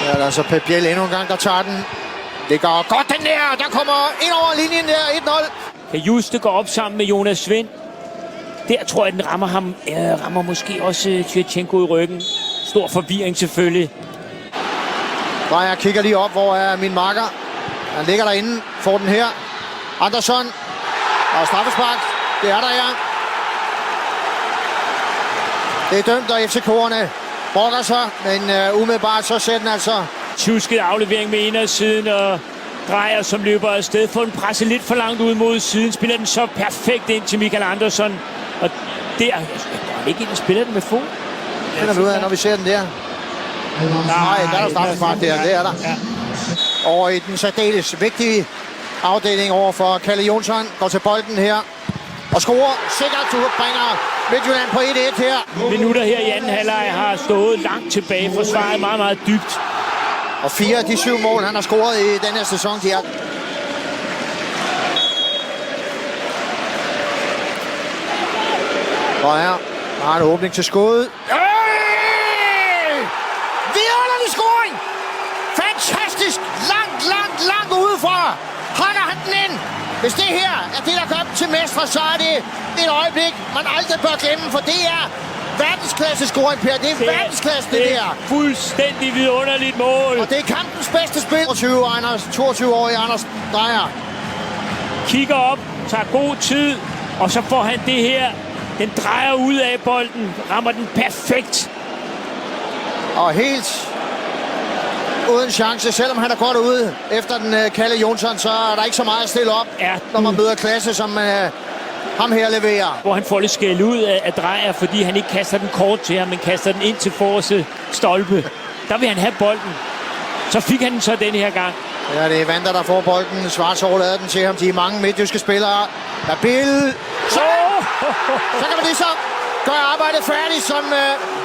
Ja, der er så Pep Biel endnu en gang, der tager den. Det går godt den der. Der kommer ind over linjen der. 1-0. Kan Juste gå op sammen med Jonas Svind. Der tror jeg, den rammer ham. Rammer måske også Tjevchenko i ryggen. Stor forvirring selvfølgelig. Drejer kigger lige op, hvor er min makker. Han ligger derinde. Får den her. Andersson. Og straffespark. Det er der, ja. Det er dømt, og FCK'erne brokker sig. Men umiddelbart så sætter den altså. Tjusket aflevering med indersiden og Drejer, som løber afsted. Får den presset lidt for langt ud mod siden. Spiller den så perfekt ind til Michael Andersson. Og der er ikke en spiller den med fod. Det finder vi ud af, når vi ser den der. Nej, der er der straffespark der. Det er der. Ja. Over i den særdeles vigtige afdeling over for Kalle Jonsson. Går til bolden her. Og scorer. Sikkert bringer Midtjylland på 1-1 her. Minutter her i anden halvleg har stået langt tilbage. Forsvaret meget, meget dybt. Og 4 af de 7 mål, han har scoret i den her sæson, de er. Og her har en åbning til skuddet. Vidunderlig scoring! Fantastisk! Langt udefra. Hakker han den ind. Hvis det her er det, der gør dem til mestre, så er det et øjeblik, man aldrig bør glemme, for det er verdensklasse scoring, Per. Det er verdensklasse, det der. Fuldstændig vidunderligt mål. Og det er kampens bedste spil. 22-årige Anders Drejer. Kigger op, tager god tid, og så får han det her. Den drejer ud af bolden, rammer den perfekt. Og helt uden chance, selvom han er godt ude efter den Kalle Jonsson, så er der ikke så meget at stille op, når man møder klasse, som ham her leverer. Hvor han får lidt skæld ud af Drejer, fordi han ikke kaster den kort til ham, men kaster den ind til forreste stolpe. Der vil han have bolden. Så fik han den så den her gang. Ja, det er Vander, der får bolden. Schwarz overlader den til ham. De er mange midtjyske spillere. Babil. Så kan man ligesom gøre arbejdet færdigt, som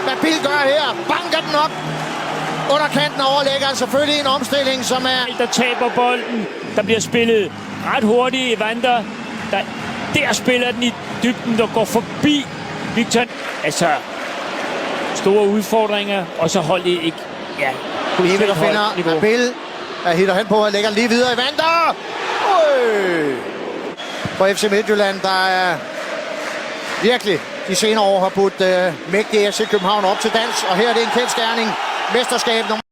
Babil gør her. Banker den op. Underkanten overlægger han selvfølgelig en omstilling, som er... Der taber bolden. Der bliver spillet ret hurtigt i Vander. Der spiller den i dybden, der går forbi Victor. Altså, store udfordringer, og så holdet ikke... Ja, Lige der finder Babil. Der hitter han på og lægger lige videre i Vander. For FC Midtjylland, der er virkelig de senere år har budt mægtige FC København op til dans. Og her er det en kendsgerning. Mesterskab nummer